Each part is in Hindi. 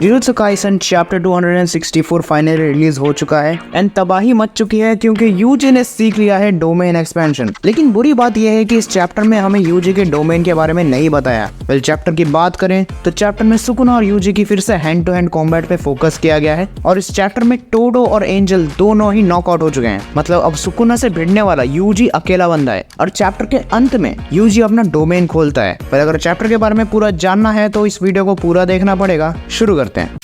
Jujutsu Kaisen chapter 264 finally release हो चुका है एंड तबाही मच चुकी है क्योंकि यूजी ने सीख लिया है डोमेन एक्सपेंशन। लेकिन बुरी बात यह है कि इस चैप्टर में हमें यूजी के डोमेन के बारे में नहीं बताया। चैप्टर की बात करें तो चैप्टर में सुकुना और यूजी की फिर से हैंड टू हैंड कॉम्बैट पे फोकस किया गया है और इस चैप्टर में टोडो और एंजल दोनों ही नॉकआउट हो चुके हैं। मतलब अब सुकुना से भिड़ने वाला यूजी अकेला बंदा है और चैप्टर के अंत में यूजी अपना डोमेन खोलता है। पर अगर चैप्टर के बारे में पूरा जानना है तो इस वीडियो को पूरा देखना पड़ेगा। शुरू करते हैं।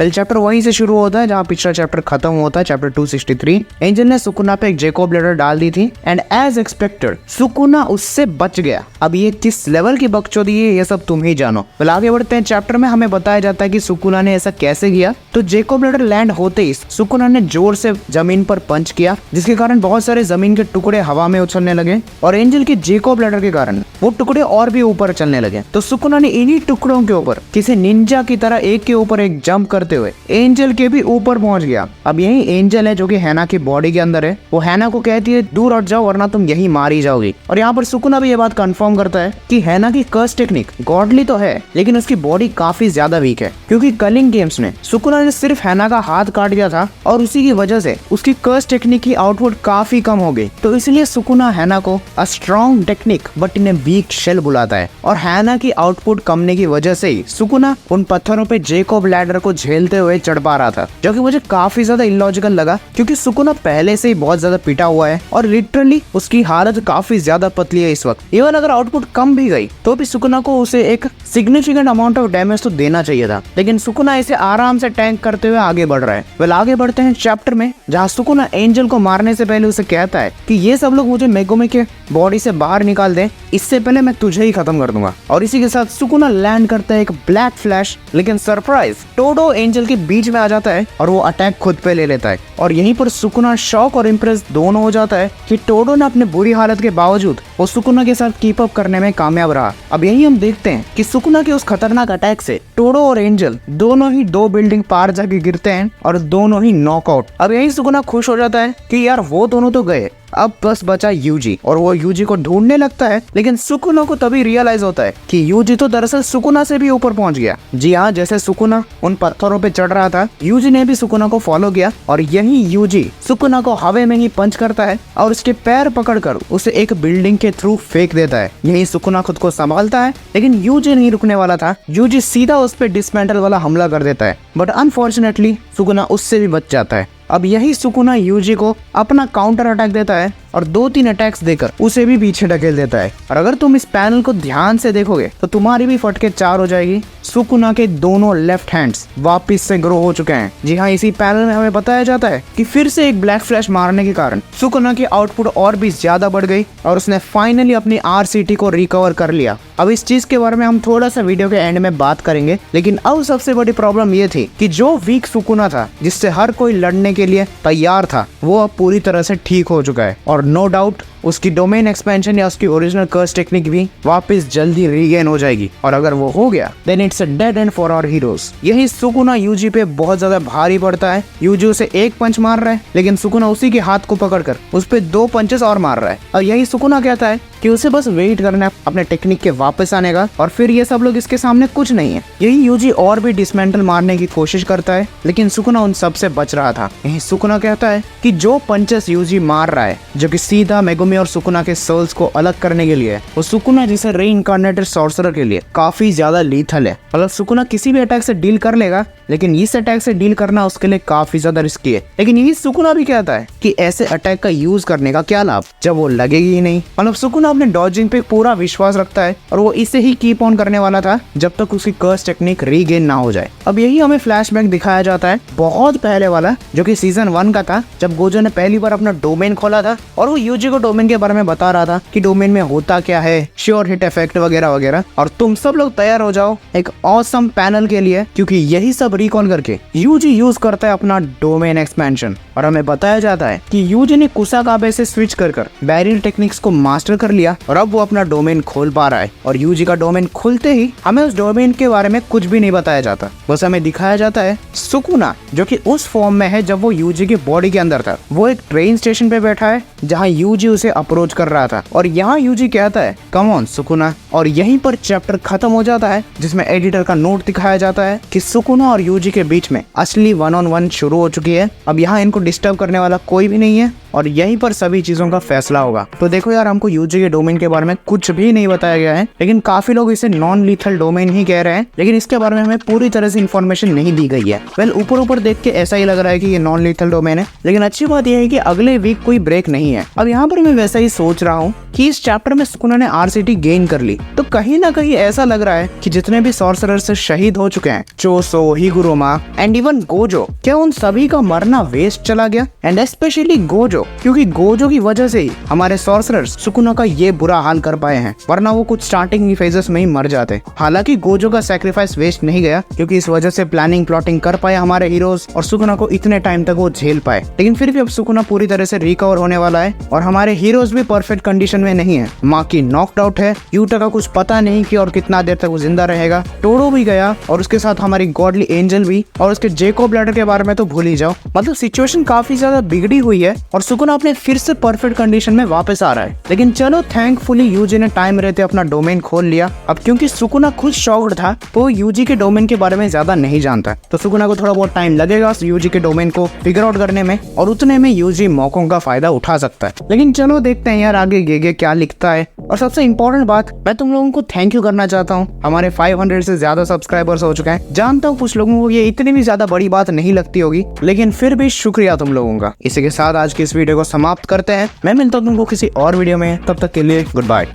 चैप्टर वहीं से शुरू होता है जहां पिछला चैप्टर खत्म होता है, चैप्टर 263। एंजल ने सुकुना पे एक जेकोब लेडर डाल दी थी एंड एज एक्सपेक्टेड सुकुना उससे बच गया। अब ये किस लेवल की बकचोदी है ये सब तुम ही जानो। आगे बढ़ते हैं। चैप्टर में हमें बताया जाता है कि सुकुना ने ऐसा कैसे किया। तो जेकोब लेडर लैंड होते ही सुकुना ने जोर से जमीन पर पंच किया जिसके कारण बहुत सारे जमीन के टुकड़े हवा में उछलने लगे और एंजल के जेकोब लेडर के कारण वो टुकड़े और भी ऊपर चलने लगे। तो सुकुना ने इन्हीं टुकड़ों के ऊपर किसी निंजा की तरह एक के ऊपर एक जंप करते हुए एंजल के भी ऊपर पहुंच गया। अब यही एंजल है जो कि हैना की बॉडी के अंदर है। वो हैना को कहती है दूर हट जाओ वरना तुम यही मारी जाओगी। और यहाँ पर सुकुना भी ये बात कंफर्म करता है कि हैना की कर्स टेक्निक गॉडली तो है लेकिन उसकी बॉडी काफी ज्यादा वीक है क्योंकि कलिंग गेम्स में सुकुना ने सिर्फ हैना का हाथ काट दिया था और उसी की वजह से उसकी कर्स टेक्निक की आउटपुट काफी कम हो गई। तो इसलिए सुकुना हैना को a strong technique but in a weak shell बुलाता है और हैना की आउटपुट कमने की वजह से ही सुकुना उन पत्थरों पे जेकोब लैडर को झेलते हुए चढ़ पा रहा था, जो कि मुझे काफी ज्यादा इलॉजिकल लगा क्योंकि सुकुना पहले से ही बहुत ज्यादा पिटा हुआ है और लिटरली उसकी हालत काफी ज्यादा पतली है इस वक्त। इवन अगर आउटपुट कम भी गई तो भी सुकुना को उसे एक सिग्निफिकेंट अमाउंट ऑफ डैमेज तो देना चाहिए था, लेकिन सुकुना इसे आराम से टैंक करते हुए आगे बढ़ रहा है। आगे बढ़ते हैं चैप्टर में जहाँ सुकुना एंजल को मारने से पहले उसे कहता है कि ये सब लोग मुझे मेगुमी के बॉडी से बाहर निकाल दे, इससे पहले मैं तुझे ही खत्म कर दूंगा। और इसी के साथ सुकुना लैंड करता है एक ब्लैक फ्लैश, लेकिन सरप्राइज टोडो एंजल के बीच में आ जाता है और वो अटैक खुद पे ले लेता है। और यहीं पर सुकुना शॉक और इम्प्रेस दोनों हो जाता है कि टोडो ने अपने बुरी हालत के बावजूद वो सुकुना के साथ कीप अप करने में कामयाब रहा। अब यही हम देखते हैं कि सुकुना के उस खतरनाक अटैक से टोडो और एंजल दोनों ही 2 बिल्डिंग पार जाके गिरते हैं और दोनों ही नॉकआउट। अब यही सुकुना खुश हो जाता है कि यार वो दोनों तो गए, अब बस बचा यूजी और वो यूजी को ढूंढने लगता है। लेकिन सुकुना को तभी रियलाइज होता है कि यूजी तो दरअसल सुकुना से भी ऊपर पहुंच गया। जी हाँ, जैसे सुकुना उन पत्थरों पे चढ़ रहा था यूजी ने भी सुकुना को फॉलो किया और यही यूजी सुकुना को हवा में ही पंच करता है और उसके पैर पकड़कर उसे एक बिल्डिंग के थ्रू फेंक देता है। यही सुकुना खुद को संभालता है लेकिन यूजी नहीं रुकने वाला था। यूजी सीधा उस पे डिसमेंटल वाला हमला कर देता है बट अनफॉर्चुनेटली सुकुना उससे भी बच जाता है। अब यही सुकुना यूजी को अपना काउंटर अटैक देता है और 2-3 अटैक्स देकर उसे भी पीछे ढकेल देता है। और अगर तुम इस पैनल को ध्यान से देखोगे तो तुम्हारी भी फटके 4 हो जाएगी। सुकुना के दोनों लेफ्ट हैंड्स वापस से ग्रो हो चुके हैं। जी हाँ, इसी पैनल में हमें बताया जाता है कि फिर से एक ब्लैक फ्लैश मारने के कारण सुकुना की आउटपुट और भी ज्यादा बढ़ गई और उसने फाइनली अपनी RCT को रिकवर कर लिया। अब इस चीज के बारे में हम थोड़ा सा वीडियो के एंड में बात करेंगे, लेकिन अब सबसे बड़ी प्रॉब्लम ये थी कि जो वीक सुकुना था जिससे हर कोई लड़ने के लिए तैयार था वो अब पूरी तरह से ठीक हो चुका है और नो डाउट उसकी डोमेन एक्सपेंशन या उसकी ओरिजिनल कर्स टेक्निक भी वापस जल्दी रीगेन हो जाएगी। और अगर वो हो गया then it's a dead end for our heroes. यही सुकुना यूजी पे बहुत ज्यादा भारी पड़ता है। यूजी उसे एक पंच मार रहा है लेकिन सुकुना उसी के हाथ को पकड़कर उस पे 2 पंचेस और मार रहा है। और यही सुकुना कहता है कि उसे बस वेट करना है अपने टेक्निक के वापस आने का और फिर ये सब लोग इसके सामने कुछ नहीं है। यही यूजी और भी डिसमेंटल मारने की कोशिश करता है लेकिन सुकुना उन सब से बच रहा था। यही सुकुना कहता है कि जो पंचेस यूजी मार रहा है जो कि सीधा मेगुमी और सुकुना के सोल्स को अलग करने के लिए वो सुकुना जैसे रीइंकार्नेटेड सॉर्सरर के लिए काफी ज्यादा लीथल है। मतलब सुकुना किसी भी अटैक से डील कर लेगा लेकिन इस अटैक से डील करना उसके लिए काफी ज्यादा रिस्की है। लेकिन यही सुकुना भी कहता है कि ऐसे अटैक का यूज करने का क्या लाभ जब वो लगेगी ही नहीं। मतलब सुकुना अपने डॉजिंग पे पूरा विश्वास रखता है और वो इसे ही कीप ऑन करने वाला था जब तक उसकी कर्स टेक्निक रीगेन ना हो जाए। अब यही हमें फ्लैशबैक दिखाया जाता है बहुत पहले वाला जो कि सीजन 1 का था, जब गोजो ने पहली बार अपना डोमेन खोला था और वो यूजी को डोमेन के बारे में बता रहा था कि डोमेन में होता क्या है, श्योर हिट इफेक्ट वगैरह वगैरह। और तुम सब लोग तैयार हो जाओ एक ऑसम पैनल के लिए क्योंकि यही सब रिकॉल करके यूजी यूज करता है अपना डोमेन एक्सपेंशन। और हमें बताया जाता है कि यूजी ने कुसाकाबे से स्विच कर बैरियर टेक्निक्स को मास्टर कर लिया और अब वो अपना डोमेन खोल पा रहा है। और यूजी का डोमेन खुलते ही हमें उस डोमेन के बारे में कुछ भी नहीं बताया जाता, बस हमें दिखाया जाता है सुकुना जो कि उस फॉर्म में है जब वो यूजी की बॉडी के अंदर था। वो एक ट्रेन स्टेशन पे बैठा है जहाँ यूजी उसे अप्रोच कर रहा था और यहाँ यूजी कहता है कम ऑन सुकुना, और यहीं पर चैप्टर खत्म हो जाता है जिसमें एडिटर का नोट दिखाया जाता है कि सुकुना और यूजी के बीच में असली 1-on-1 शुरू हो चुकी है। अब यहाँ इनको डिस्टर्ब करने वाला कोई भी नहीं है और यहीं पर सभी चीजों का फैसला होगा। तो देखो यार, हमको यूजी के डोमेन के बारे में कुछ भी नहीं बताया गया है, लेकिन काफी लोग इसे नॉन लीथल डोमेन ही कह रहे हैं, लेकिन इसके बारे में हमें पूरी तरह से इन्फॉर्मेशन नहीं दी गई है। वेल, ऊपर देख के ऐसा ही लग रहा है कि ये नॉन लीथल डोमेन है, लेकिन अच्छी बात यह है कि अगले वीक कोई ब्रेक नहीं है। अब यहाँ पर मैं वैसा ही सोच रहा हूँ कि इस चैप्टर में सुकुना ने आरसीटी गेन कर ली, तो कहीं ना कहीं ऐसा लग रहा है कि जितने भी सॉर्सरर्स शहीद हो चुके हैं, चोसो, हिगुरोमा एंड इवन गोजो, क्या उन सभी का मरना वेस्ट चला गया? एंड स्पेशली गोजो, क्योंकि गोजो की वजह से ही हमारे सॉर्सरर्स सुकुना का ये बुरा हाल कर पाए हैं, वरना वो कुछ स्टार्टिंग की फेजेस में ही मर जाते। हालांकि गोजो का सैक्रिफाइस वेस्ट नहीं गया, क्योंकि इस वजह से प्लानिंग प्लॉटिंग कर पाए हमारे हीरोज और सुकुना को इतने टाइम तक वो झेल पाए। लेकिन फिर भी अब सुकुना पूरी तरह से रिकवर होने वाला है और हमारे हीरोज भी परफेक्ट कंडीशन में नहीं है। माकी नॉक्ड आउट है, यूटा का कुछ पता नहीं कि और कितना देर तक वो जिंदा रहेगा, टोडो भी गया और उसके साथ हमारी गॉडली एंजल भी, और उसके जेकोब लैडर के बारे में तो भूल ही जाओ। मतलब सिचुएशन काफी ज्यादा बिगड़ी हुई है और सुकुना अपने फिर से परफेक्ट कंडीशन में वापस आ रहा है। लेकिन चलो, थैंकफुली यूजी ने टाइम रहते अपना डोमेन खोल लिया। अब क्योंकि सुकुना खुद शॉक्ड था तो यूजी के डोमेन के बारे में ज्यादा नहीं जानता, तो सुकुना को थोड़ा बहुत टाइम लगेगा यूजी के डोमेन को फिगर आउट करने में, और उतने में यूजी मौकों का फायदा उठा सकता है। लेकिन चलो देखते हैं यार आगे गेगे क्या लिखता है। और सबसे इम्पोर्टेंट बात, मैं तुम लोगों को थैंक यू करना चाहता हूँ। हमारे 500 से ज्यादा सब्सक्राइबर्स हो चुके हैं। जानता हूँ कुछ लोगों को ये इतनी भी ज्यादा बड़ी बात नहीं लगती होगी, लेकिन फिर भी शुक्रिया तुम लोगों का। इसी के साथ आज की इस वीडियो को समाप्त करते हैं। मैं मिलता हूँ तुमको किसी और वीडियो में, तब तक के लिए गुड बाय।